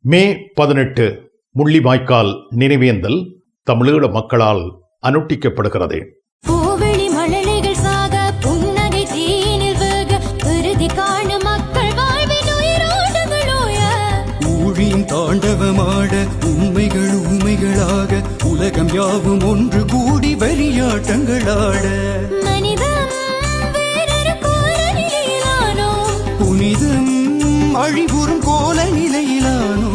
மே 18 முள்ளிவாய்க்கால் நினைவேந்தல் தமிழீழ மக்களால் அனுஷ்டிக்கப்படுகிறது. தாண்டவமாட உண்மைகள் ஊமைகளாக உலகம் யாவும் ஒன்று கூடி வரியாட்டங்களாட புனிதம் அழிவுறும் கோல நிலையிலானோ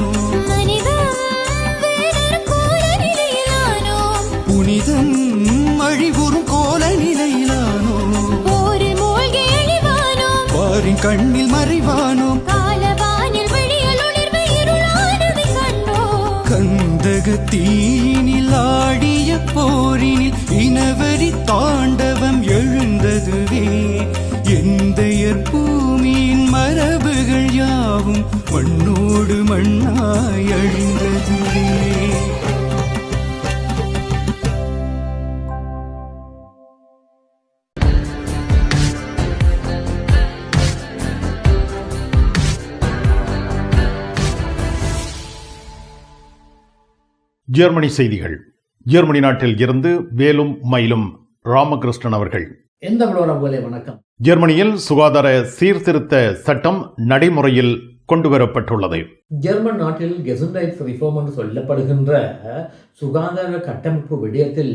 புனிதம் அழிவுறும் கோல நிலையிலானோ வாரின் கண்ணில் மறைவானோ கந்தகத்தீனில் ஆடிய போரினில் இனவரி தாண்டவம் எழுந்ததுவே எந்தையர் பூமியின் மரபுகள் யாவும் மண்ணோடு மண்ணாய் அழிந்ததுவே. ஜெர்மனி செய்திகள். ஜெர்மனி நாட்டில் இருந்து வேலும் மயிலும் ராமகிருஷ்ணன் அவர்கள். வணக்கம். ஜெர்மனியில் சுகாதார சீர்திருத்த சட்டம் நடைமுறையில் கொண்டுவரப்பட்டுள்ளது. ஜெர்மன் நாட்டில் கெசுண்டைட்ஸ் ரிஃபார்ம் என்று சொல்லப்படுகின்ற சுகாதார கட்டமைப்பு விடயத்தில்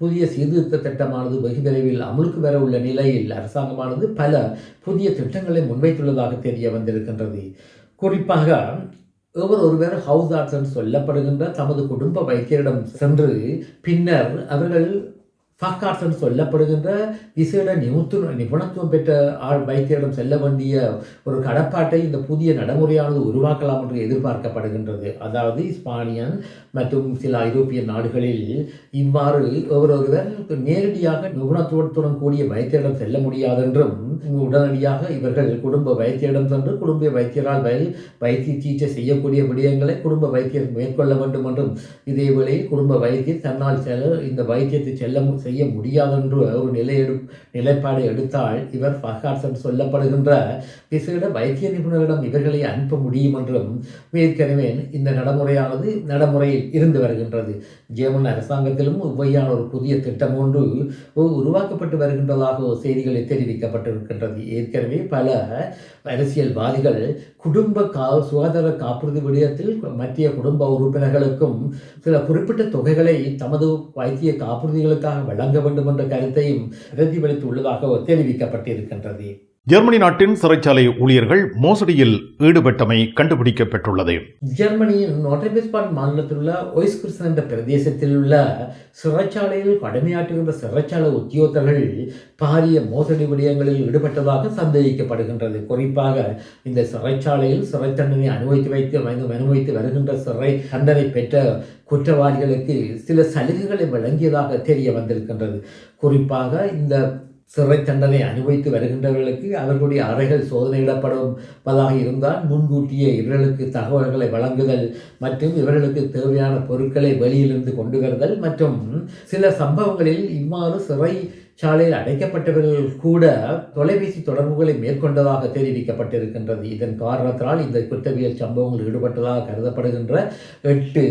புதிய சீர்திருத்த திட்டமானது வெகு விரைவில் அமலுக்கு வர உள்ள நிலையில் அரசாங்கமானது பல புதிய திட்டங்களை முன்வைத்துள்ளதாக தெரிய வந்திருக்கின்றது. குறிப்பாக ஒருவர் ஹவுஸ் ஆர்ட்ஸ் சொல்லப்படுகின்ற தமது குடும்ப வைத்தியரிடம் சென்று பின்னர் அவர்கள் ஃபக்கார்ட்ஸ் சொல்லப்படுகின்ற விசேட நிபுணத்துவம் பெற்ற வைத்தியரிடம் செல்ல வேண்டிய ஒரு கடப்பாட்டை இந்த புதிய நடைமுறையானது உருவாக்கலாம் என்று எதிர்பார்க்கப்படுகின்றது. அதாவது ஸ்பானியன் மற்றும் சில ஐரோப்பிய நாடுகளில் இவ்வாறு ஒருவர் நேரடியாக நிபுணத்துவத்துடன் கூடிய வைத்தியரிடம் செல்ல முடியாதென்றும் உடனடியாக இவர்கள் குடும்ப வைத்தியரிடம் சென்று குடும்ப வைத்தியரால் வைத்திய சிகிச்சை செய்யக்கூடிய விடயங்களை குடும்ப வைத்தியர் மேற்கொள்ள வேண்டும் என்றும், இதேவேளையில் குடும்ப வைத்தியர் தன்னால் இந்த வைத்தியத்தை செய்ய முடியாதென்று ஒரு நிலைப்பாடு எடுத்தால் இவர் ஃபக்கார்ட்ஸ் சொல்லப்படுகின்ற விசேட வைத்திய நிபுணரிடம் இவர்களை அனுப்ப முடியும் என்றும் ஏற்கனவே இந்த நடைமுறையில் இருந்து வருகின்றது. ஜெர்மன் அரசாங்கத்திலும் இவ்வையான ஒரு புதிய திட்டம் ஒன்று உருவாக்கப்பட்டு வருகின்றதாக செய்திகளை தெரிவிக்கப்பட்டிருக்கின்றது. ஏற்கனவே பல அரசியல்வாதிகள் குடும்ப சுகாதார காப்புறுதி விடயத்தில் மத்திய குடும்ப உறுப்பினர்களுக்கும் சில குறிப்பிட்ட தொகைகளை தமது வைத்திய காப்புறுதிகளுக்காக வழங்க வேண்டும் என்ற கருத்தையும் பிரதிபலித்து உள்ளதாக தெரிவிக்கப்பட்டிருக்கின்றது. ஜெர்மனி நாட்டின் சிறைச்சாலை ஊழியர்கள் மோசடியில் ஈடுபட்டமை கண்டுபிடிக்கப்பட்டுள்ளது. ஜெர்மனியின் நோட்ரேபிஸ்பாட் மாநிலத்தில் உள்ள ஒய்ஸ்குர்சன் என்ற பிரதேசத்தில் உள்ள சிறைச்சாலையில் கடமையாற்றுகின்ற சிறைச்சாலை உத்தியோகத்தர்கள் பாரிய மோசடி விடயங்களில் ஈடுபட்டதாக சந்தேகிக்கப்படுகின்றது. குறிப்பாக இந்த சிறைச்சாலையில் சிறை தண்டனை அனுபவித்து வருகின்ற சிறை தண்டனை பெற்ற குற்றவாளிகளுக்கு சில சலுகைகளை வழங்கியதாக தெரிய வந்திருக்கின்றது. குறிப்பாக இந்த சிறை தண்டனை அனுபவித்து வருகின்றவர்களுக்கு அவர்களுடைய அறைகள் சோதனையிடப்படுவதாக இருந்தால் முன்கூட்டியே இவர்களுக்கு தகவல்களை வழங்குதல் மற்றும் இவர்களுக்கு தேவையான பொருட்களை வெளியிலிருந்து கொண்டு வருதல் மற்றும் சில சம்பவங்களில் இவ்வாறு சிறை சாலையில் அடைக்கப்பட்டவர்கள் கூட தொலைபேசி தொடர்புகளை மேற்கொண்டதாக தெரிவிக்கப்பட்டிருக்கின்றது. இதன் காரணத்தினால் இந்த குற்றவியல் சம்பவங்கள் ஈடுபட்டதாக கருதப்படுகின்ற 8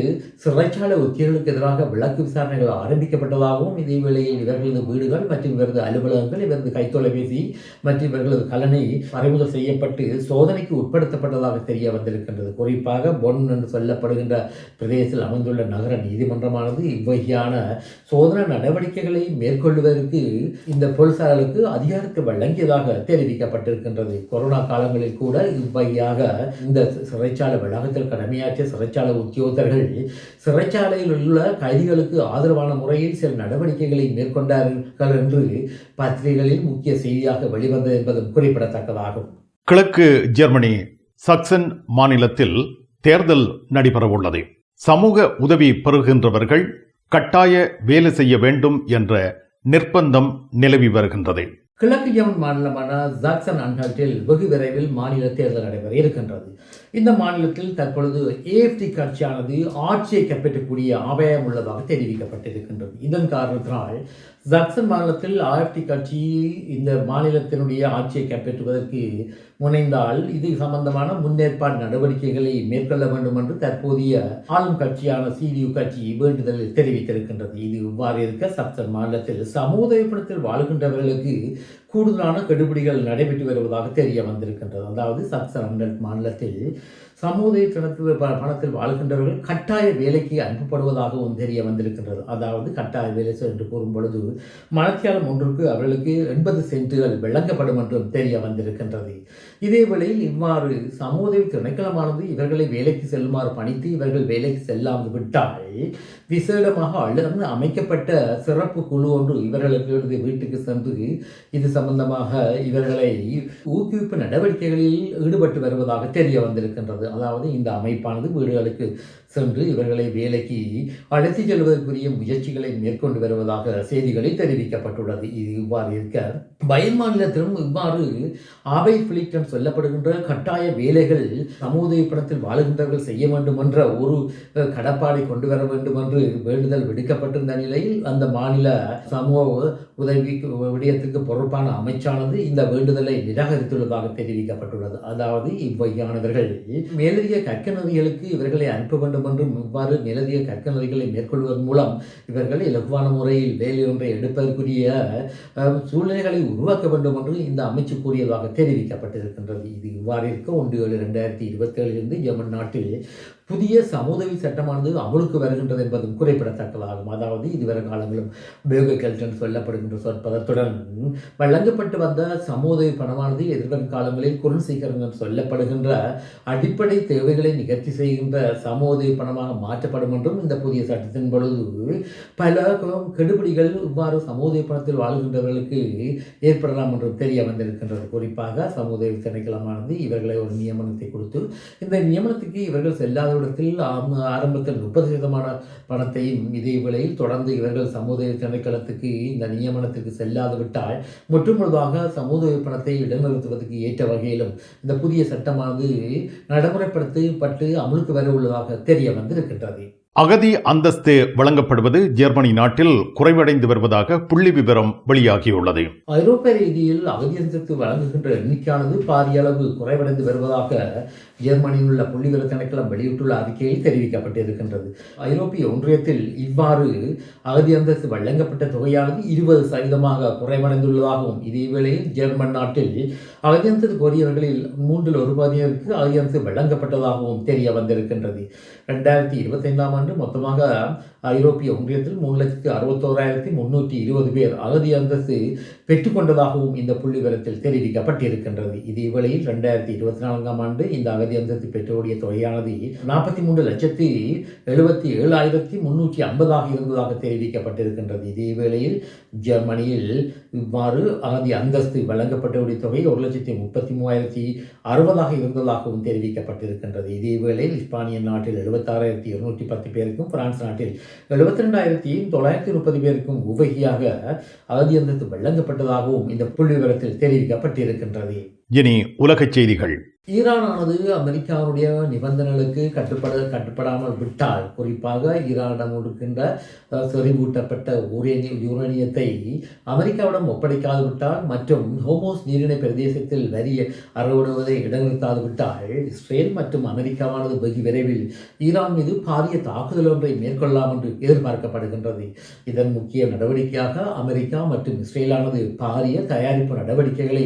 சிறைச்சாலை உத்தியோகர்களுக்கு எதிராக வழக்கு விசாரணைகள் ஆரம்பிக்கப்பட்டதாகவும், இதே வேளையில் இவர்களது வீடுகள் மற்றும் இவரது அலுவலகங்கள், இவரது கைத்தொலைபேசி மற்றும் இவர்களது கலனை பறிமுதல் செய்யப்பட்டு சோதனைக்கு உட்படுத்தப்பட்டதாக தெரிய வந்திருக்கின்றது. குறிப்பாக பொன் என்று சொல்லப்படுகின்ற பிரதேசத்தில் அமைந்துள்ள நகர நீதிமன்றமானது இவ்வகையான சோதனை நடவடிக்கைகளை மேற்கொள்வதற்கு இந்த போலீசார்களுக்கு அதிகாரத்தை வழங்கியதாக தெரிவிக்கப்பட்டிருக்கின்றது. கொரோனா காலங்களில் கூட இவ்வகையாக இந்த சிறைச்சாலை வளாகத்தில் கடமையாற்றிய சிறைச்சாலை உத்தியோகத்தர்கள் சிறைச்சாலையில் உள்ள கைதிகளுக்கு ஆதரவான முறையில் சில நடவடிக்கைகளை மேற்கொண்டார்கள் என்று பத்திரிகைகளில் முக்கிய செய்தியாக வெளிவந்தது என்பதும் குறிப்பிடத்தக்கதாகும். கிழக்கு ஜெர்மனி சக்சன் மாநிலத்தில் தேர்தல் நடைபெறவுள்ளது. சமூக உதவி பெறுகின்றவர்கள் கட்டாய வேலை செய்ய வேண்டும் என்ற நிர்பந்தம் நிலவி வருகின்றது. கிழக்கு ஜெர்மன் மாநிலமான சாக்சன் அன்ஹால்ட்டில் வெகு விரைவில் மாநில தேர்தல் நடைபெற இருக்கின்றது. இந்த மாநிலத்தில் தற்பொழுது ஏஎஃப்டி கட்சியானது ஆட்சியை கைப்பற்றக்கூடிய அபாயம் உள்ளதாக தெரிவிக்கப்பட்டிருக்கின்றது. இதன் காரணத்தினால் ஜாக்சன் மாநிலத்தில் AFD கட்சி இந்த மாநிலத்தினுடைய ஆட்சியை கைப்பற்றுவதற்கு முனைந்தால் இது சம்பந்தமான முன்னேற்பாடு நடவடிக்கைகளை மேற்கொள்ள வேண்டும் என்று தற்போதைய ஆளும் கட்சியான CDU கட்சி வேண்டுதலில் தெரிவித்திருக்கின்றது. இது இவ்வாறு இருக்க ஜாக்சன் மாநிலத்தில் சமூகத்தில் வாழ்கின்றவர்களுக்கு கூடுதலான கெடுபிடிகள் நடைபெற்று வருவதாக தெரிய வந்திருக்கின்றது. அதாவது ஜாக்சன் மாநிலத்தில் சமூக பணத்தில் வாழ்கின்றவர்கள் கட்டாய வேலைக்கு அனுப்பப்படுவதாகவும் தெரிய வந்திருக்கின்றது. அதாவது கட்டாய வேலை என்று கூறும் பொழுது மணத்தியாலம் ஒன்றுக்கு அவர்களுக்கு 80 சென்ட்டுகள் வழங்கப்படும் என்றும் தெரிய வந்திருக்கின்றது. இதே வேளையில் இவ்வாறு சமூக திணைக்களமானது இவர்களை வேலைக்கு செல்லுமாறு பணித்து இவர்கள் வேலைக்கு செல்லாமல் விட்டால் விசேடமாக அழுந்து அமைக்கப்பட்ட சிறப்பு குழு ஒன்று இவர்களுக்கு வீட்டுக்கு சென்று இது சம்பந்தமாக இவர்களை ஊக்குவிப்பு நடவடிக்கைகளில் ஈடுபட்டு வருவதாக தெரிய வந்திருக்கின்றது. அதாவது இந்த அமைப்பானது வீடுகளுக்கு சென்று இவர்களை வேலைக்கு அழைத்து செல்வதற்குரிய முயற்சிகளை மேற்கொண்டு வருவதாக செய்திகளில் தெரிவிக்கப்பட்டுள்ளது. இது இவ்வாறு இருக்க பயன் மாநிலத்திலும் இவ்வாறு ஆவை பிலிட்டன் சொல்லப்படுகின்ற கட்டாய வேலைகள் சமூக பணத்தில் வாழுகின்றவர்கள் செய்ய வேண்டும் என்ற ஒரு கடப்பாடை கொண்டு வர வேண்டும் என்று வேண்டுதல் விடுக்கப்பட்டிருந்த நிலையில் அந்த மாநில சமூக உதவி விடயத்துக்கு பொறுப்பான அமைச்சானது இந்த வேண்டுதலை நிராகரித்துள்ளதாக தெரிவிக்கப்பட்டுள்ளது. அதாவது இவ்வகையானவர்கள் மேலதிக கற்கநதிகளுக்கு இவர்களை அனுப்ப வேண்டும் என்றும் இவ்வாறு மேலதிக கற்கநதிகளை மேற்கொள்வதன் மூலம் இவர்கள் இலகுவான முறையில் வேலை ஒன்றை எடுப்பதற்குரிய சூழ்நிலைகளை உருவாக்க வேண்டும் என்று இந்த அமைச்சு கூறியதாக தெரிவிக்கப்பட்டிருக்கின்றது. இது இவ்வாறு இருக்க 1/7/2027 ஜெர்மன் நாட்டில் புதிய சமூதவி சட்டமானது அமலுக்கு வருகின்றது என்பதும் குறிப்பிடத்தக்கதாகும். அதாவது இதுவரை காலங்களும் பேகல்டன் சொல்லப்படுகின்ற சொற்பதத்துடன் வழங்கப்பட்டு வந்த சமூதவி பணமானது எதிர்வரும் காலங்களில் குறுஞ்சீக்கிரங்கள் சொல்லப்படுகின்ற அடிப்படை தேவைகளை நிகழ்ச்சி செய்கின்ற சமூதவி பணமாக மாற்றப்படும் என்றும் இந்த புதிய சட்டத்தின் பொழுது பல கெடுபிடிகள் இவ்வாறு சமூதவி பணத்தில் வாழ்கின்றவர்களுக்கு ஏற்படலாம் என்றும் தெரிய வந்திருக்கின்றது. குறிப்பாக சமூதவி திணைக்களமானது இவர்களை ஒரு நியமனத்தை கொடுத்து இந்த நியமனத்துக்கு இவர்கள் செல்லாத ஆரம்பத்தில் 30% பணத்தையும் இதே வேளையில் தொடர்ந்து இவர்கள் சமூக திணைக்களத்துக்கு இந்த நியமனத்துக்கு செல்லாது விட்டால் முற்றுமுழுதாக சமூக பணத்தை இடைநிறுத்துவதற்கு ஏற்ற வகையிலும் இந்த புதிய சட்டமானது நடைமுறைப்படுத்தப்பட்டு அமலுக்கு வர உள்ளதாக தெரிய வந்திருக்கின்றது. அகதி அந்தஸ்து வழங்கப்படுவது ஜெர்மனி நாட்டில் குறைவடைந்து வருவதாக புள்ளி விவரம் வெளியாகியுள்ளது. ஐரோப்பிய ரீதியில் அகதி அந்தஸ்து வழங்குகின்ற எண்ணிக்கையானது பாரிய அளவு குறைவடைந்து வருவதாக ஜெர்மனியில் உள்ள புள்ளி விவர திணைக்களம் வெளியிட்டுள்ள அறிக்கையில் தெரிவிக்கப்பட்டிருக்கின்றது. ஐரோப்பிய ஒன்றியத்தில் இவ்வாறு அகதி அந்தஸ்து வழங்கப்பட்ட தொகையானது 20% குறைவடைந்துள்ளதாகவும் இதே வேளையில் ஜெர்மன் நாட்டில் அகதி அந்தஸ்து கோரியவர்களில் 1/3 அகதி அந்தஸ்து வழங்கப்பட்டதாகவும் தெரிய வந்திருக்கின்றது. 2025 ஆண்டு மொத்தமாக ஐரோப்பிய ஒன்றியத்தில் 3,61,320 பேர் அகதி அந்தஸ்து பெற்றுக்கொண்டதாகவும் இந்த புள்ளி விவரத்தில் தெரிவிக்கப்பட்டிருக்கின்றது. இதே வேளையில் 2024 ஆண்டு இந்த அகதி அந்தஸ்து பெற்றோருடைய தொகையானது 43,77,350 இருந்ததாக தெரிவிக்கப்பட்டிருக்கின்றது. இதே வேளையில் ஜெர்மனியில் இவ்வாறு அகதி அந்தஸ்து வழங்கப்பட்டவுடைய தொகை 1,33,060 இருந்ததாகவும் தெரிவிக்கப்பட்டிருக்கின்றது. இதே வேளையில் இஸ்பானிய நாட்டில் 76,210 பேருக்கும் பிரான்ஸ் நாட்டில் 72,930 பேருக்கும் உபகியாக அகதி அந்தஸ்து வழங்கப்பட்டதாகவும் இந்த புள்ளி விவரத்தில் தெரிவிக்கப்பட்டிருக்கின்றது. இனி உலகச் செய்திகள். ஈரானானது அமெரிக்காவுடைய நிபந்தனைகளுக்கு கட்டுப்படாமல் விட்டால், குறிப்பாக ஈரானிடம் இருக்கின்ற செறிவூட்டப்பட்ட யுரேனியத்தை அமெரிக்காவிடம் ஒப்படைக்காது விட்டால் மற்றும் ஹோமோஸ் நீரிணை பிரதேசத்தில் வரி அறவிடுவதை இடைநிறுத்தாது விட்டால் இஸ்ரேல் மற்றும் அமெரிக்காவானது வெகு விரைவில் ஈரான் மீது பாரிய தாக்குதல் ஒன்றை மேற்கொள்ளலாம் என்று எதிர்பார்க்கப்படுகின்றது. இதன் முக்கிய நடவடிக்கையாக அமெரிக்கா மற்றும் இஸ்ரேலானது பாரிய தயாரிப்பு நடவடிக்கைகளை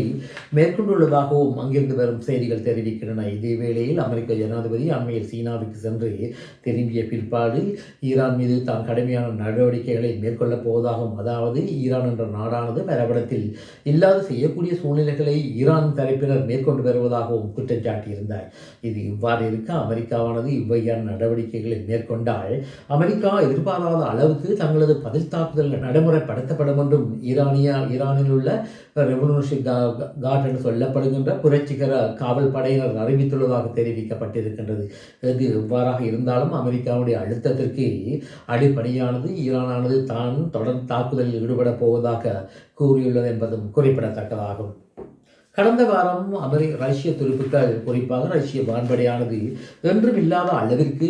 மேற்கொண்டுள்ளதாகவும் அங்கிருந்து வரும் செய்திகள் தெரிவிக்கின்றன. இதே வேளையில் அமெரிக்க ஜனாதிபதி அண்மையில் சீனாவுக்கு சென்று திரும்பிய பிற்பாடு ஈரான் மீது தான் கடுமையான நடவடிக்கைகளை மேற்கொள்ளப் போவதாகவும், அதாவது ஈரான் என்ற நாடானது வரைபடத்தில் இல்லாது செய்யக்கூடிய சூழ்நிலைகளை ஈரான் தரப்பினர் மேற்கொண்டு வருவதாகவும் குற்றம் சாட்டியிருந்தார். இது இவ்வாறு இருக்க அமெரிக்காவானது இவ்வகையான நடவடிக்கைகளை மேற்கொண்டால் அமெரிக்கா எதிர்பாராத அளவுக்கு தங்களது பதில் தாக்குதல் நடைமுறைப்படுத்தப்படும் என்றும் ஈரானில் உள்ள ரெவல்யூஷனரி கார்ட் என்று சொல்லப்படுகின்ற புரட்சிகர காவல் படையினர் அறிவித்துள்ளதாக தெரிவிக்கப்பட்டிருக்கின்றது. இது எவ்வாறாக இருந்தாலும் அமெரிக்காவுடைய அழுத்தத்திற்கு அடிப்படையானது ஈரானானது தான் தொடர்ந்து தாக்குதலில் ஈடுபட போவதாக கூறியுள்ளது என்பதும் குறிப்பிடத்தக்கதாகும். கடந்த வாரம் ரஷ்ய துருப்புக்கள் குறிப்பாக ரஷ்ய வான்படையானது என்றும் இல்லாத அளவிற்கு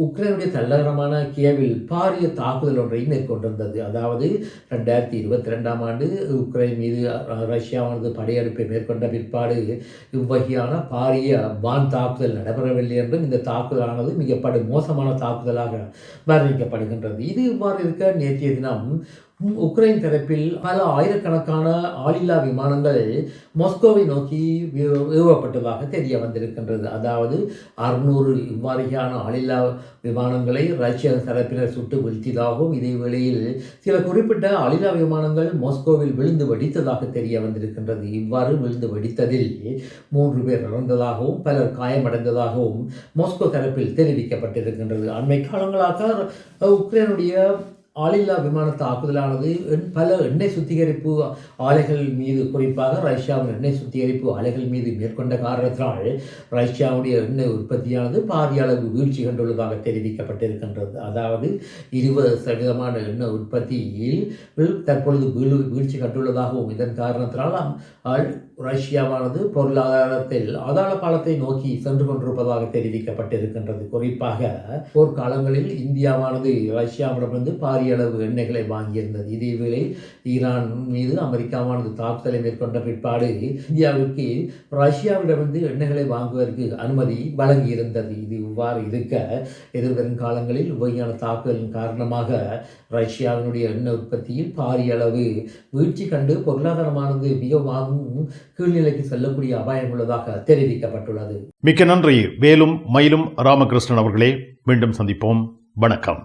உக்ரைனுடைய தலைநகரமான கியவில் பாரிய தாக்குதல் ஒன்றை மேற்கொண்டிருந்தது. அதாவது 2022 ஆண்டு உக்ரைன் மீது ரஷ்யாவானது படையெடுப்பை மேற்கொண்ட பிற்பாடு இவ்வகையான பாரிய வான் தாக்குதல் நடைபெறவில்லை என்றும் இந்த தாக்குதலானது மிக மோசமான தாக்குதலாக வர்ணிக்கப்படுகின்றது. இது இவ்வாறு இருக்க நேற்றைய தினம் உக்ரைன் தரப்பில் பல ஆயிரக்கணக்கான ஆளில்லா விமானங்கள் மாஸ்கோவை நோக்கி ஏவப்பட்டதாக தெரிய வந்திருக்கின்றது. அதாவது 600 இவ்வாறான ஆளில்லா விமானங்களை ரஷ்ய தரப்பினர் சுட்டு வீழ்த்தியதாகவும் இதே வேளையில் சில குறிப்பிட்ட ஆளில்லா விமானங்கள் மாஸ்கோவில் விழுந்து வெடித்ததாக தெரிய வந்திருக்கின்றது. இவ்வாறு விழுந்து வெடித்ததில் 3 பேர் இறந்ததாகவும் பலர் காயமடைந்ததாகவும் மாஸ்கோ தரப்பில் தெரிவிக்கப்பட்டிருக்கின்றது. அண்மை காலங்களாக உக்ரைனுடைய ஆளில்லா விமான தாக்குதலானது பல எண்ணெய் சுத்திகரிப்பு ஆலைகள் மீது, குறிப்பாக ரஷ்யாவின் எண்ணெய் சுத்திகரிப்பு ஆலைகள் மீது மேற்கொண்ட காரணத்தினால் ரஷ்யாவுடைய எண்ணெய் உற்பத்தியானது பாரிய அளவு வீழ்ச்சி கண்டுள்ளதாக தெரிவிக்கப்பட்டிருக்கின்றது. அதாவது 20% எண்ணெய் உற்பத்தியில் தற்பொழுது வீழ்ச்சி கண்டுள்ளதாகவும் இதன் காரணத்தினால் ரஷ்யாவானது பொருளாதாரத்தில் அதாள பாலத்தை நோக்கி சென்று கொண்டிருப்பதாக தெரிவிக்கப்பட்டிருக்கின்றது. குறிப்பாக போர்க்காலங்களில் இந்தியாவானது ரஷ்யாவிடமிருந்து பாரிய அளவு எண்ணெய்களை வாங்கியிருந்தது. இதேவேளை ஈரான் மீது அமெரிக்காவானது தாக்குதலை மேற்கொண்ட பிற்பாடு இந்தியாவிற்கு ரஷ்யாவிடமிருந்து எண்ணெய்களை வாங்குவதற்கு அனுமதி வழங்கியிருந்தது. இது இவ்வாறு இருக்க எதிர்வரும் காலங்களில் இவ்வகையான தாக்குதலின் காரணமாக ரஷ்யாவினுடைய எண்ணெய் உற்பத்தியில் பாரிய அளவு வீழ்ச்சி கண்டு பொருளாதாரமானது மிகவும் கீழ்நிலைக்கு செல்லக்கூடிய அபாயம் உள்ளதாக தெரிவிக்கப்பட்டுள்ளது. மிக்க நன்றி வேலும் மயிலும் ராமகிருஷ்ணன் அவர்களே. மீண்டும் சந்திப்போம். வணக்கம்.